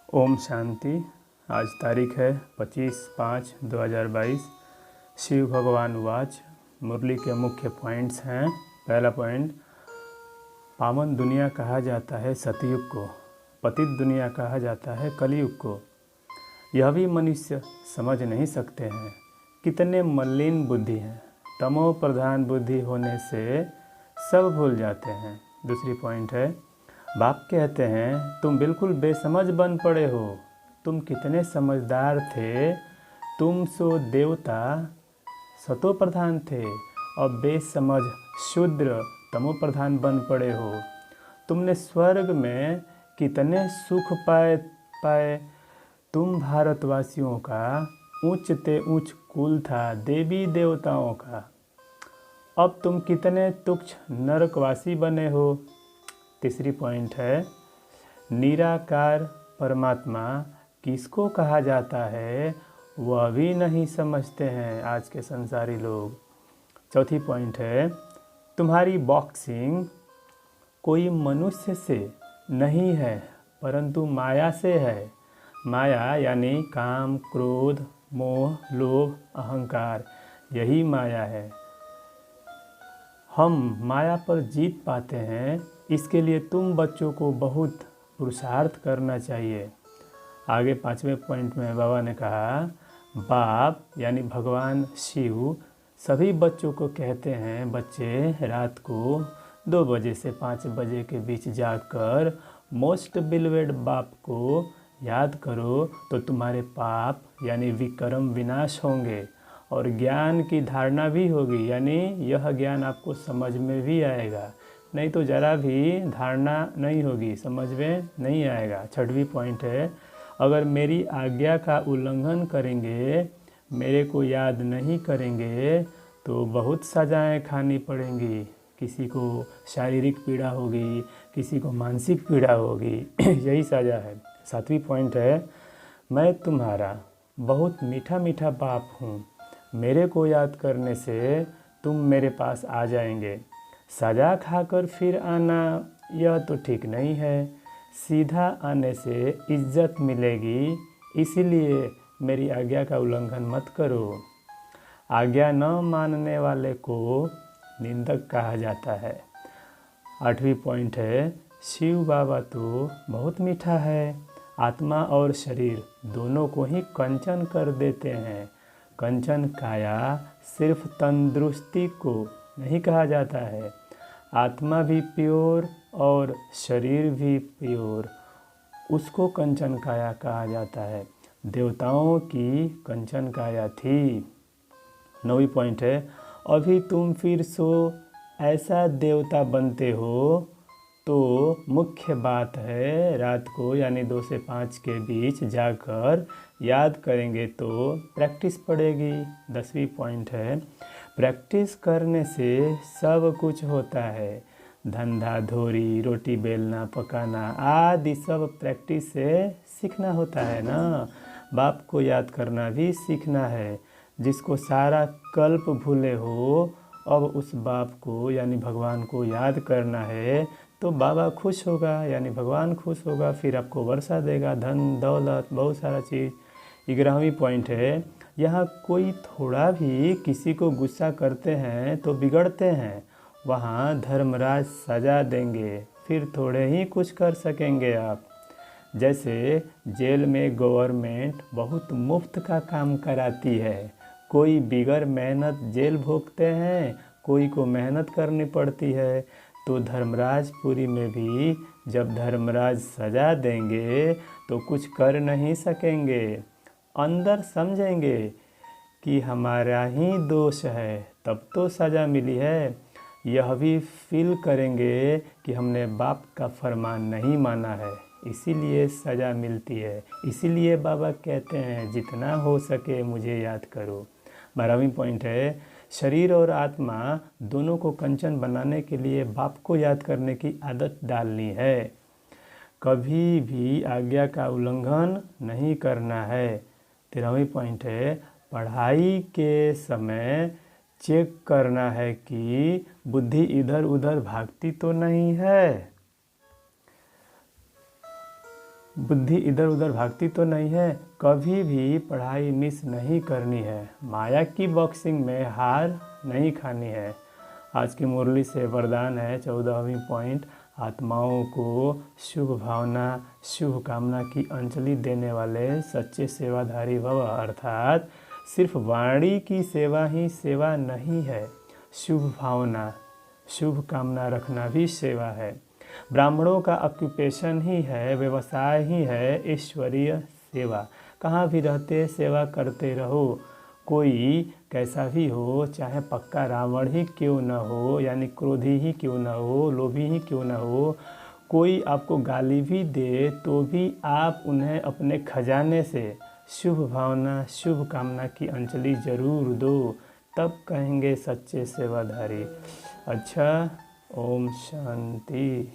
ओम शांति। आज तारीख है 25/5/2022। शिव भगवान वाच। मुरली के मुख्य पॉइंट्स हैं। पहला पॉइंट, पावन दुनिया कहा जाता है सतयुग को, पतित दुनिया कहा जाता है कलयुग को। यह भी मनुष्य समझ नहीं सकते हैं, कितने मलिन बुद्धि हैं। तमो प्रधान बुद्धि होने से सब भूल जाते हैं। दूसरी पॉइंट है, बाप कहते हैं तुम बिल्कुल बेसमझ बन पड़े हो, तुम कितने समझदार थे, तुम सो देवता सतो प्रधान थे और बेसमझ शूद्र तमो प्रधान बन पड़े हो। तुमने स्वर्ग में कितने सुख पाए। तुम भारतवासियों का ऊंच ते ऊंच कुल था, देवी देवताओं का। अब तुम कितने तुच्छ नरकवासी बने हो। तीसरी पॉइंट है, निराकार परमात्मा किसको कहा जाता है वह भी नहीं समझते हैं आज के संसारी लोग। चौथी पॉइंट है, तुम्हारी बॉक्सिंग कोई मनुष्य से नहीं है परंतु माया से है। माया यानी काम, क्रोध, मोह, लोभ, अहंकार, यही माया है। हम माया पर जीत पाते हैं, इसके लिए तुम बच्चों को बहुत पुरुषार्थ करना चाहिए। आगे 5वें पॉइंट में बाबा ने कहा, बाप यानी भगवान शिव सभी बच्चों को कहते हैं, बच्चे रात को 2 बजे से 5 बजे के बीच जाकर मोस्ट बिलवेड बाप को याद करो तो तुम्हारे पाप यानी विकर्म विनाश होंगे और ज्ञान की धारणा भी होगी, यानी यह ज्ञान आपको समझ में भी आएगा, नहीं तो ज़रा भी धारणा नहीं होगी, समझ में नहीं आएगा। 6वीं पॉइंट है, अगर मेरी आज्ञा का उल्लंघन करेंगे, मेरे को याद नहीं करेंगे तो बहुत सजाएं खानी पड़ेंगी। किसी को शारीरिक पीड़ा होगी, किसी को मानसिक पीड़ा होगी, यही सजा है। 7वीं पॉइंट है, मैं तुम्हारा बहुत मीठा मीठा बाप हूँ, मेरे को याद करने से तुम मेरे पास आ जाएंगे। सजा खाकर फिर आना यह तो ठीक नहीं है, सीधा आने से इज्जत मिलेगी, इसीलिए मेरी आज्ञा का उल्लंघन मत करो। आज्ञा न मानने वाले को निंदक कहा जाता है। 8वीं पॉइंट है, शिव बाबा तो बहुत मीठा है, आत्मा और शरीर दोनों को ही कंचन कर देते हैं। कंचन काया सिर्फ तंदुरुस्ती को नहीं कहा जाता है, आत्मा भी प्योर और शरीर भी प्योर, उसको कंचन काया कहा जाता है। देवताओं की कंचन काया थी। 9वीं पॉइंट है, अभी तुम फिर सो ऐसा देवता बनते हो तो मुख्य बात है रात को यानी 2 से 5 के बीच जाकर याद करेंगे तो प्रैक्टिस पड़ेगी। 10वीं पॉइंट है, प्रैक्टिस करने से सब कुछ होता है, धंधा धोरी, रोटी बेलना पकाना आदि सब प्रैक्टिस से सीखना होता है ना। बाप को याद करना भी सीखना है। जिसको सारा कल्प भूले हो, अब उस बाप को यानी भगवान को याद करना है तो बाबा खुश होगा यानी भगवान खुश होगा, फिर आपको वर्षा देगा, धन दौलत बहुत सारा चीज़। 11वीं पॉइंट है, यहाँ कोई थोड़ा भी किसी को गुस्सा करते हैं तो बिगड़ते हैं, वहाँ धर्मराज सजा देंगे, फिर थोड़े ही कुछ कर सकेंगे आप। जैसे जेल में गवर्नमेंट बहुत मुफ्त का काम कराती है, कोई बिगर मेहनत जेल भोगते हैं, कोई को मेहनत करनी पड़ती है। तो धर्मराजपुरी में भी जब धर्मराज सजा देंगे तो कुछ कर नहीं सकेंगे, अंदर समझेंगे कि हमारा ही दोष है तब तो सज़ा मिली है। यह भी फील करेंगे कि हमने बाप का फरमान नहीं माना है, इसीलिए सज़ा मिलती है। इसीलिए बाबा कहते हैं जितना हो सके मुझे याद करो। 12वीं पॉइंट है, शरीर और आत्मा दोनों को कंचन बनाने के लिए बाप को याद करने की आदत डालनी है। कभी भी आज्ञा का उल्लंघन नहीं करना है। 13वीं पॉइंट है, पढ़ाई के समय चेक करना है कि बुद्धि इधर उधर भागती तो नहीं है। बुद्धि इधर उधर भागती तो नहीं है, कभी भी पढ़ाई मिस नहीं करनी है, माया की बॉक्सिंग में हार नहीं खानी है। आज की मुरली से वरदान है 14वीं पॉइंट, आत्माओं को शुभ भावना शुभ कामना की अंजलि देने वाले सच्चे सेवाधारी भव। अर्थात सिर्फ वाणी की सेवा ही सेवा नहीं है, शुभ भावना शुभ कामना रखना भी सेवा है। ब्राह्मणों का ऑक्यूपेशन ही है, व्यवसाय ही है ईश्वरीय सेवा। कहाँ भी रहते सेवा करते रहो, कोई कैसा भी हो, चाहे पक्का रावण ही क्यों न हो, यानी क्रोधी ही क्यों न हो, लोभी ही क्यों न हो, कोई आपको गाली भी दे तो भी आप उन्हें अपने खजाने से शुभ भावना शुभ कामना की अंजलि जरूर दो, तब कहेंगे सच्चे सेवाधारी। अच्छा, ओम शांति।